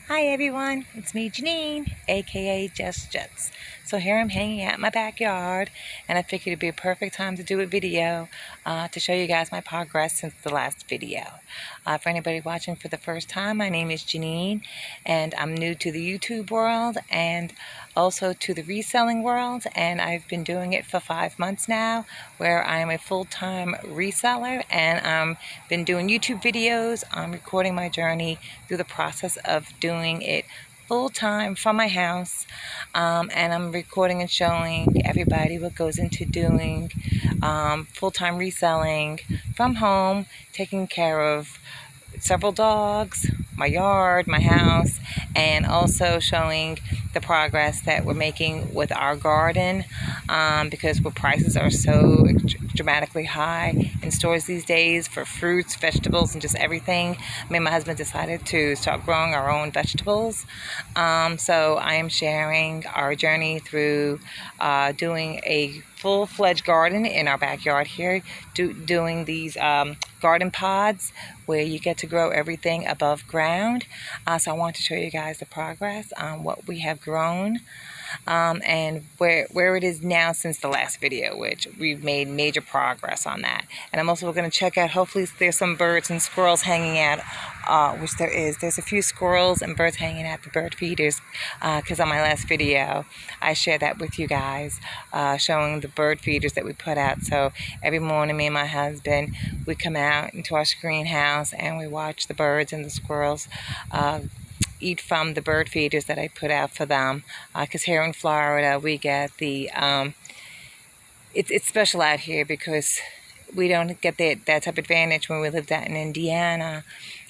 Hi everyone, it's me Janine, aka Just Jets. So here I'm hanging out in my backyard, and I figured it'd be a perfect time to do a video to show you guys my progress since the last video. For anybody watching for the first time, my name is Janine, and I'm new to the YouTube world and also to the reselling world, and I've been doing it for 5 months now, where I am a full-time reseller, and I've been doing YouTube videos. I'm recording my journey through the process of doing it full-time from my house, and I'm recording and showing everybody what goes into doing full-time reselling from home, taking care of several dogs, my yard, my house, and also showing the progress that we're making with our garden, because where prices are so dramatically high in stores these days for fruits, vegetables, and just everything. Me and my husband decided to start growing our own vegetables. So I am sharing our journey through doing a full-fledged garden in our backyard here, doing these garden pods where you get to grow everything above ground. So I want to show you guys the progress on what we have grown, and where it is now since the last video, which we've made major progress on that. And I'm also going to check out, hopefully there's some birds and squirrels hanging out, which there is. There's a few squirrels and birds hanging at the bird feeders, because on my last video I shared that with you guys, showing the bird feeders that we put out. So every morning me and my husband, we come out into our greenhouse and we watch the birds and the squirrels eat from the bird feeders that I put out for them, because here in Florida we get the it's special out here because we don't get that type of advantage when we lived out in Indiana,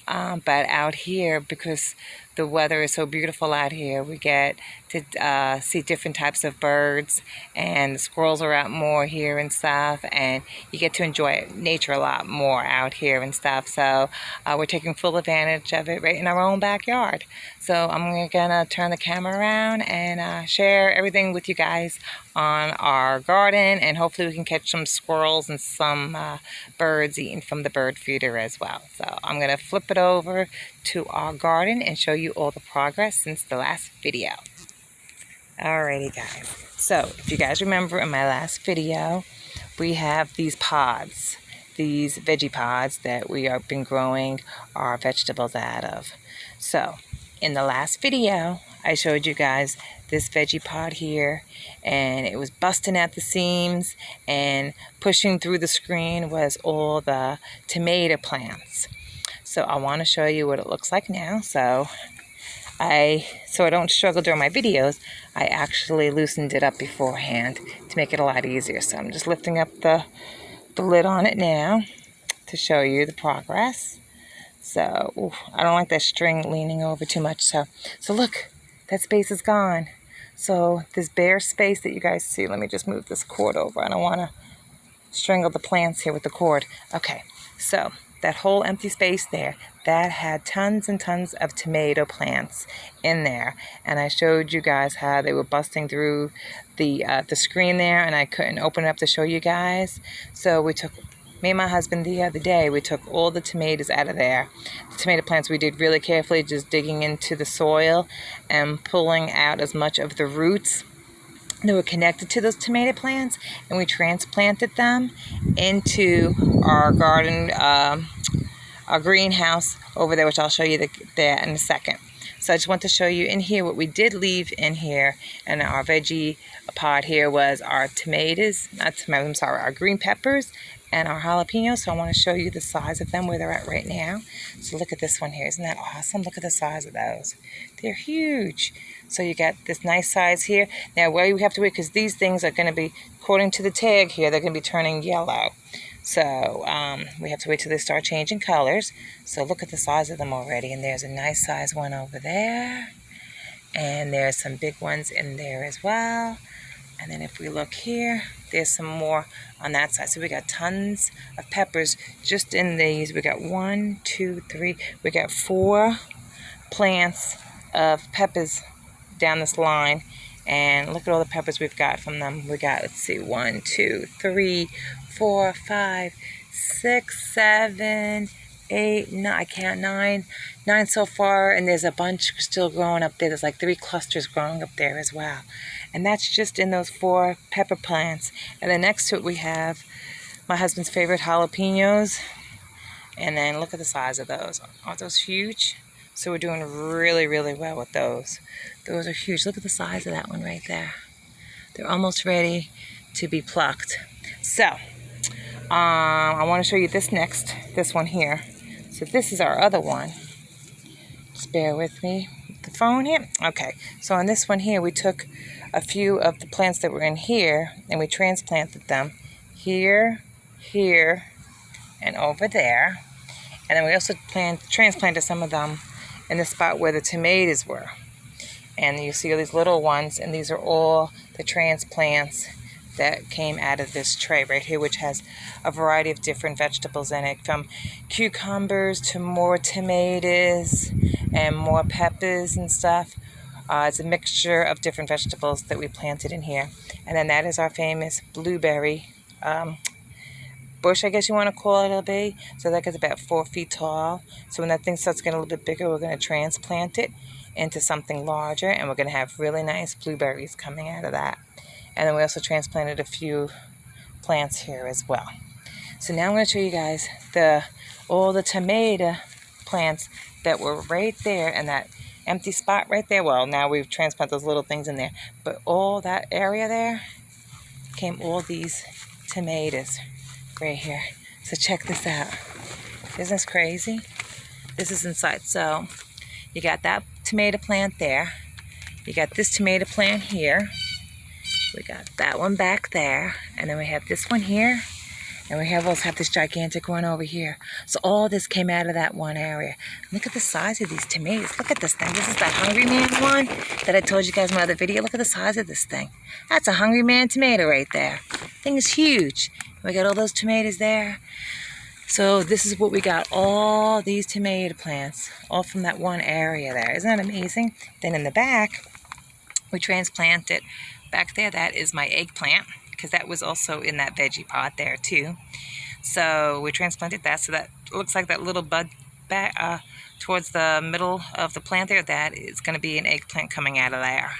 but out here, because the weather is so beautiful out here, we get to see different types of birds, and the squirrels are out more here and stuff, and you get to enjoy nature a lot more out here and stuff. So we're taking full advantage of it right in our own backyard. So I'm gonna turn the camera around and share everything with you guys on our garden, and hopefully we can catch some squirrels and some birds eating from the bird feeder as well. So I'm gonna flip it over to our garden and show you all the progress since the last video. Alrighty guys, so if you guys remember in my last video, we have these pods, these veggie pods that we have been growing our vegetables out of. So in the last video I showed you guys this veggie pod here, and it was busting at the seams, and pushing through the screen was all the tomato plants. So I want to show you what it looks like now. So I don't struggle during my videos, I actually loosened it up beforehand to make it a lot easier. So I'm just lifting up the lid on it now to show you the progress. So I don't like that string leaning over too much. So look, that space is gone. So this bare space that you guys see, let me just move this cord over. I don't want to strangle the plants here with the cord. Okay, so that whole empty space there, that had tons and tons of tomato plants in there, and I showed you guys how they were busting through the screen there, and I couldn't open it up to show you guys. So me and my husband the other day, we took all the tomatoes out of there. The tomato plants we did really carefully, just digging into the soil and pulling out as much of the roots that were connected to those tomato plants, and we transplanted them into our garden, our greenhouse over there, which I'll show you that in a second. So I just want to show you in here what we did leave in here, and our veggie pod here was our our green peppers and our jalapenos. So I want to show you the size of them, where they're at right now. So look at this one here. Isn't that awesome? Look at the size of those. They're huge. So you got this nice size here. Now where you have to wait, because these things are going to be, according to the tag here, they're going to be turning yellow. So we have to wait till they start changing colors. So look at the size of them already. And there's a nice size one over there. And there's some big ones in there as well. And then if we look here, there's some more on that side. So we got tons of peppers just in these. We got 1, 2, 3. We got 4 plants of peppers down this line. And look at all the peppers we've got from them. We got, let's see, 1, 2, 3, 4, 5, 6, 7, 8, 9, I can't, 9 so far, and there's a bunch still growing up there. There's like 3 clusters growing up there as well. And that's just in those 4 pepper plants. And then next to it we have my husband's favorite jalapenos. And then look at the size of those. Aren't those huge? So we're doing really, really well with those. Those are huge. Look at the size of that one right there. They're almost ready to be plucked. So, I want to show you this next, this one here. So this is our other one. Just bear with me. The phone here? Okay. So on this one here, we took a few of the plants that were in here and we transplanted them here, here, and over there. And then we also transplanted some of them in the spot where the tomatoes were. And you see all these little ones, and these are all the transplants that came out of this tray right here, which has a variety of different vegetables in it, from cucumbers to more tomatoes and more peppers and stuff. It's a mixture of different vegetables that we planted in here. And then that is our famous blueberry bush, I guess you want to call it, it'll be. So that gets about 4 feet tall. So when that thing starts getting a little bit bigger, we're going to transplant it into something larger, and we're going to have really nice blueberries coming out of that. And then we also transplanted a few plants here as well. So now I'm going to show you guys all the tomato plants that were right there in that empty spot right there. Well, now we've transplanted those little things in there, but all that area there came all these tomatoes right here. So check this out. Isn't this crazy? This is inside. So you got that tomato plant there. You got this tomato plant here. We got that one back there. And then we have this one here. And we also have this gigantic one over here. So all this came out of that one area. Look at the size of these tomatoes. Look at this thing. This is that Hungry Man one that I told you guys in my other video. Look at the size of this thing. That's a Hungry Man tomato right there. Thing is huge. We got all those tomatoes there. So this is what we got, all these tomato plants, all from that one area there. Isn't that amazing? Then in the back, we transplanted back there. That is my eggplant, because that was also in that veggie pot there too. So we transplanted that, so that looks like that little bud back towards the middle of the plant there. That is going to be an eggplant coming out of there.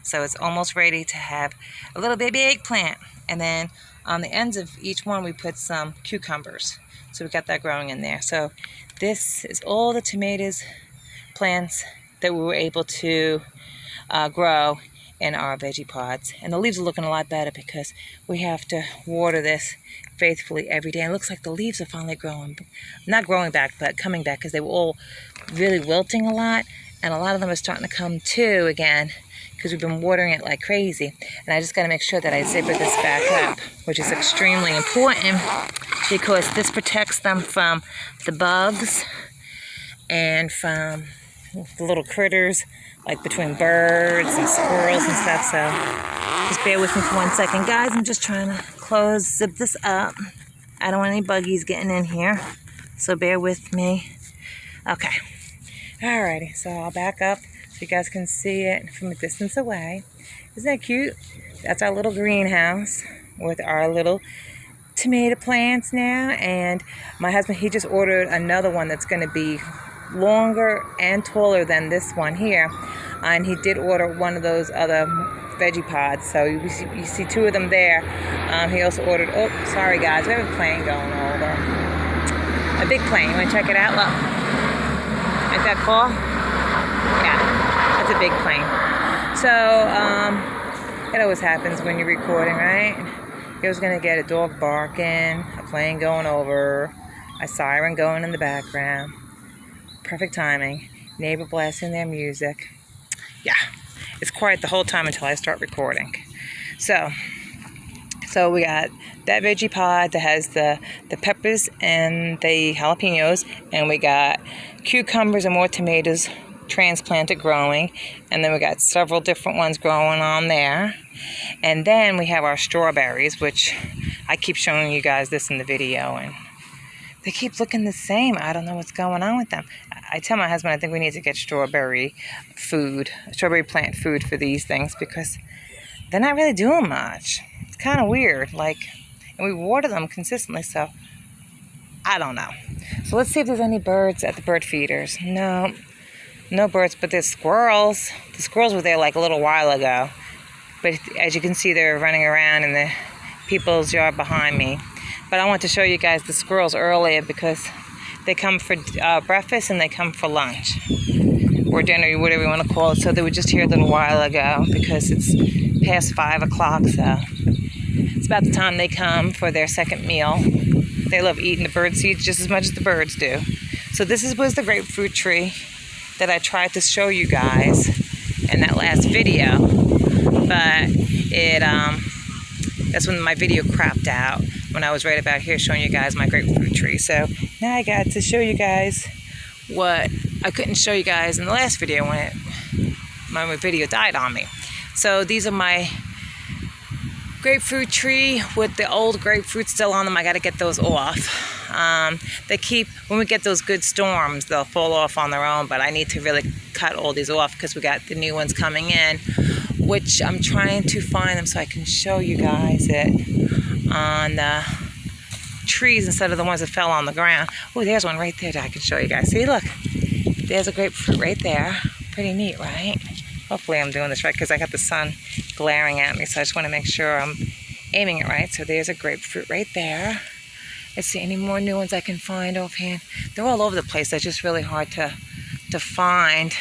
So it's almost ready to have a little baby eggplant. And then on the ends of each one, we put some cucumbers. So we got that growing in there. So this is all the tomatoes plants that we were able to grow in our veggie pods. And the leaves are looking a lot better because we have to water this faithfully every day. And it looks like the leaves are finally growing. Not growing back, but coming back, because they were all really wilting a lot. And a lot of them are starting to come to again, because we've been watering it like crazy. And I just got to make sure that I zipper this back up, which is extremely important because this protects them from the bugs and from the little critters, like between birds and squirrels and stuff. So just bear with me for 1 second, guys. I'm just trying to zip this up. I don't want any buggies getting in here, so bear with me. Okay. Alrighty, so I'll back up so you guys can see it from a distance away. Isn't that cute? That's our little greenhouse with our little tomato plants now. And my husband, he just ordered another one that's going to be longer and taller than this one here. And he did order one of those other veggie pods. So you see 2 of them there. He also ordered, oh, sorry guys, we have a plane going over. A big plane. You want to check it out? Look. Like that cool? Yeah, that's a big plane. So, it always happens when you're recording, right? You're always going to get a dog barking, a plane going over, a siren going in the background. Perfect timing. Neighbor blasting their music. Yeah, it's quiet the whole time until I start recording. So we got that veggie pod that has the peppers and the jalapenos, and we got cucumbers and more tomatoes transplanted growing, and then we got several different ones growing on there. And then we have our strawberries, which I keep showing you guys this in the video, and they keep looking the same. I don't know what's going on with them. I tell my husband I think we need to get strawberry plant food for these things, because they're not really doing much. It's kind of weird, and we water them consistently, so I don't know. So let's see if there's any birds at the bird feeders. No birds, but there's squirrels. The squirrels were there like a little while ago. But as you can see, they're running around in the people's yard behind me. But I want to show you guys the squirrels earlier because they come for breakfast and they come for lunch. Or dinner, whatever you want to call it. So they were just here a little while ago because it's past 5 o'clock. So it's about the time they come for their second meal. They love eating the bird seeds just as much as the birds do. So this was the grapefruit tree that I tried to show you guys in that last video. But that's when my video crapped out, when I was right about here showing you guys my grapefruit tree. So now I got to show you guys what I couldn't show you guys in the last video when my video died on me. So these are my grapefruit tree with the old grapefruit still on them. I got to get those off. When we get those good storms, they'll fall off on their own, but I need to really cut all these off because we got the new ones coming in, which I'm trying to find them so I can show you guys it on the trees instead of the ones that fell on the ground. Oh, there's one right there that I can show you guys. See, look, there's a grapefruit right there. Pretty neat, right? Hopefully I'm doing this right because I got the sun glaring at me, so I just want to make sure I'm aiming it right. So there's a grapefruit right there. Let's see any more new ones I can find offhand. They're all over the place. They're just really hard to find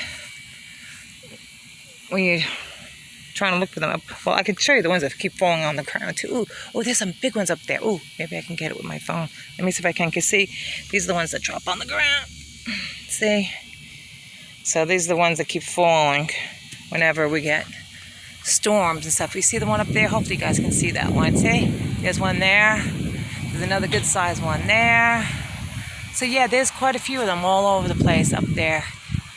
when you're trying to look for them up. Well, I can show you the ones that keep falling on the ground too. Ooh, there's some big ones up there. Ooh, maybe I can get it with my phone. Let me see if I can see. These are the ones that drop on the ground. See? So these are the ones that keep falling whenever we get storms and stuff. You see the one up there? Hopefully you guys can see that one. See? There's one there. There's another good sized one there. So yeah, there's quite a few of them all over the place up there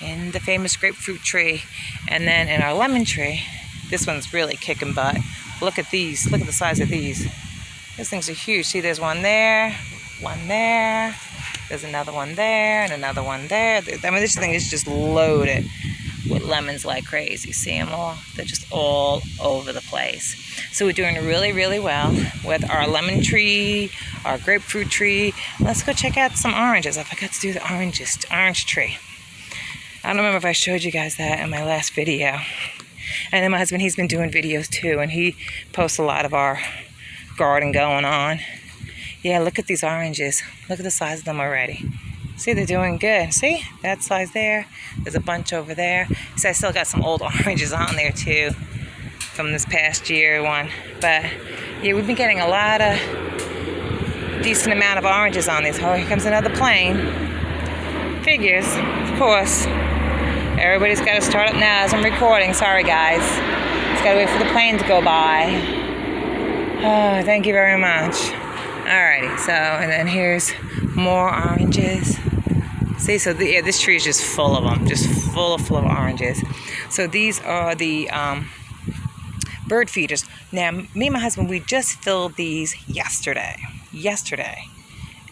in the famous grapefruit tree. And then in our lemon tree, this one's really kicking butt. Look at these. Look at the size of these. These things are huge. See, there's one there, one there. There's another one there, and another one there. I mean, this thing is just loaded with lemons like crazy. See them all? They're just all over the place. So we're doing really, really well with our lemon tree, our grapefruit tree. Let's go check out some oranges. I forgot to do the orange tree. I don't remember if I showed you guys that in my last video. And then my husband, he's been doing videos too, and he posts a lot of our garden going on. Yeah, look at these oranges. Look at the size of them already. See, they're doing good. See, that size there. There's a bunch over there. See, I still got some old oranges on there too from this past year one. But yeah, we've been getting a lot of decent amount of oranges on these. Oh, here comes another plane. Figures, of course. Everybody's got to start up now as I'm recording. Sorry, guys. Just got to wait for the plane to go by. Oh, thank you very much. Alrighty, so, and then here's more oranges. See, so this tree is just full of them, just full of oranges. So these are the bird feeders. Now, me and my husband, we just filled these yesterday.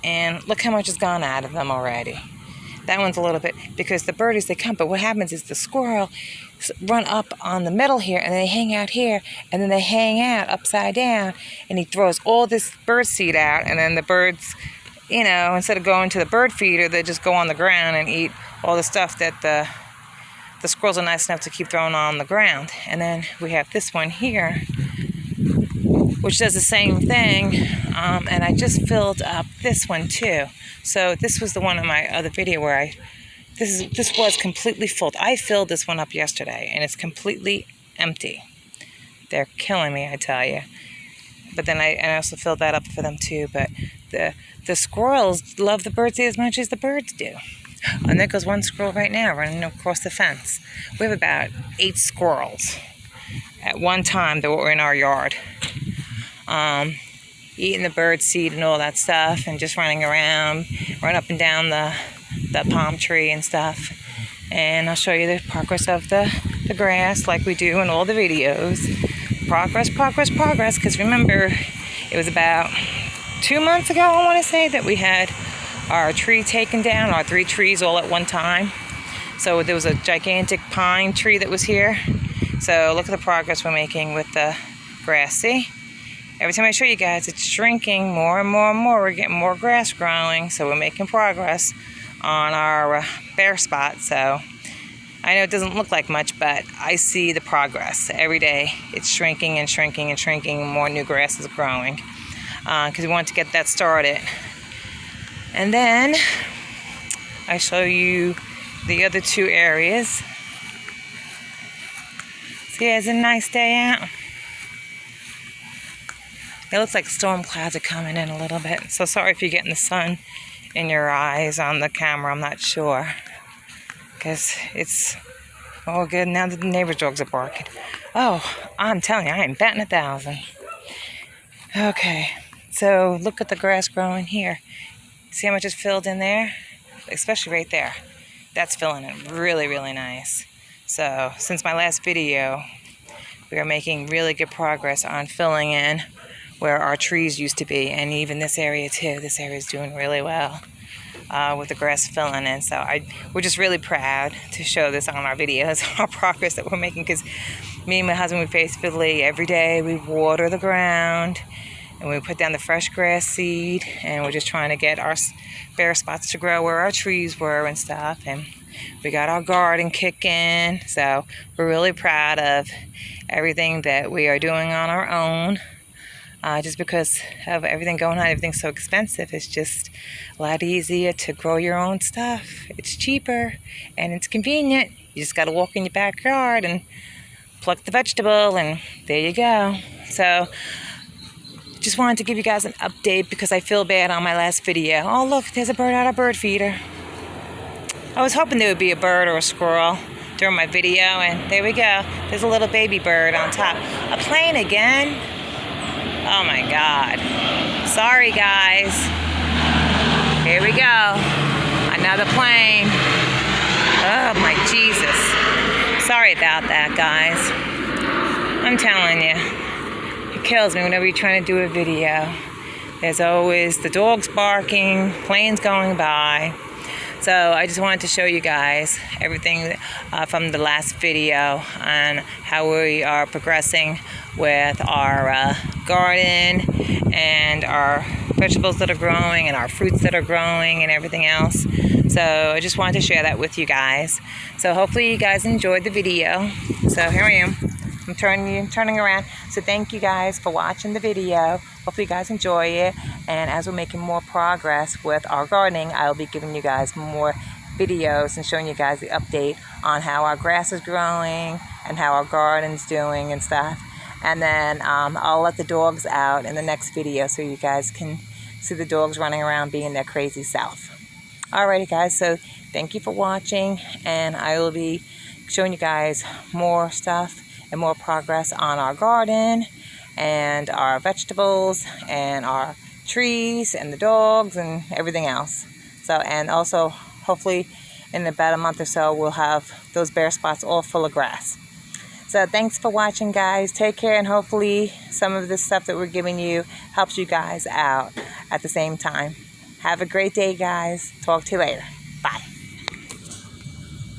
And look how much has gone out of them already. That one's a little bit, because the birdies, they come, but what happens is the squirrel run up on the middle here, and they hang out here, and then they hang out upside down, and he throws all this bird seed out, and then the birds, you know, instead of going to the bird feeder, they just go on the ground and eat all the stuff that the squirrels are nice enough to keep throwing on the ground. And then we have this one here, which does the same thing, and I just filled up this one too. So this was the one in my other video where this was completely full. I filled this one up yesterday, and it's completely empty. They're killing me, I tell you. But then I also filled that up for them too. But the squirrels love the birdseed as much as the birds do. And there goes one squirrel right now running across the fence. We have about 8 squirrels at one time that were in our yard. Eating the bird seed and all that stuff, and just running around, run up and down the palm tree and stuff. And I'll show you the progress of the grass like we do in all the videos. Progress, because remember, it was about 2 months ago, I want to say, that we had our tree taken down, our 3 trees all at one time. So there was a gigantic pine tree that was here. So look at the progress we're making with the grass, see? every time I show you guys, it's shrinking more and more and more. We're getting more grass growing, so we're making progress on our bare spot. So I know it doesn't look like much, but I see the progress every day. It's shrinking and shrinking and shrinking, and more new grass is growing because we want to get that started. And then I show you the other two areas. See, it's a nice day out. It looks like storm clouds are coming in a little bit. So sorry if you're getting the sun in your eyes on the camera. I'm not sure. Because it's all good. Now that the neighbor's dogs are barking. Oh, I'm telling you, I am batting 1,000. Okay, so look at the grass growing here. See how much is filled in there? Especially right there. That's filling in really, really nice. So since my last video, we are making really good progress on filling in where our trees used to be, and even this area too. This area is doing really well with the grass filling in. So we're just really proud to show this on our videos, our progress that we're making, because me and my husband, we basically every day we water the ground and we put down the fresh grass seed, and we're just trying to get our bare spots to grow where our trees were and stuff. And we got our garden kicking, so we're really proud of everything that we are doing on our own. Just because of everything going on, everything's so expensive. It's just a lot easier to grow your own stuff. It's cheaper and it's convenient. You just got to walk in your backyard and pluck the vegetable, and there you go. So just wanted to give you guys an update because I feel bad on my last video. Oh look, there's a bird out of bird feeder. I was hoping there would be a bird or a squirrel during my video, and there we go. There's a little baby bird on top. A plane again? Oh my God. Sorry guys. Here we go. Another plane. Oh my Jesus. Sorry about that, guys. I'm telling you, it kills me whenever you're trying to do a video. There's always the dogs barking, planes going by. So I just wanted to show you guys everything from the last video on how we are progressing with our garden and our vegetables that are growing and our fruits that are growing and everything else. So I just wanted to share that with you guys. So hopefully you guys enjoyed the video. So here I am. I'm turning around. So thank you guys for watching the video. Hopefully you guys enjoy it. And as we're making more progress with our gardening, I'll be giving you guys more videos and showing you guys the update on how our grass is growing and how our garden's doing and stuff. And then I'll let the dogs out in the next video so you guys can see the dogs running around being their crazy self. Alrighty guys, so thank you for watching, and I will be showing you guys more stuff and more progress on our garden and our vegetables and our trees and the dogs and everything else. So, and also hopefully in about a month or so we'll have those bare spots all full of grass. So thanks for watching guys. Take care, and hopefully some of this stuff that we're giving you helps you guys out at the same time. Have a great day guys. Talk to you later.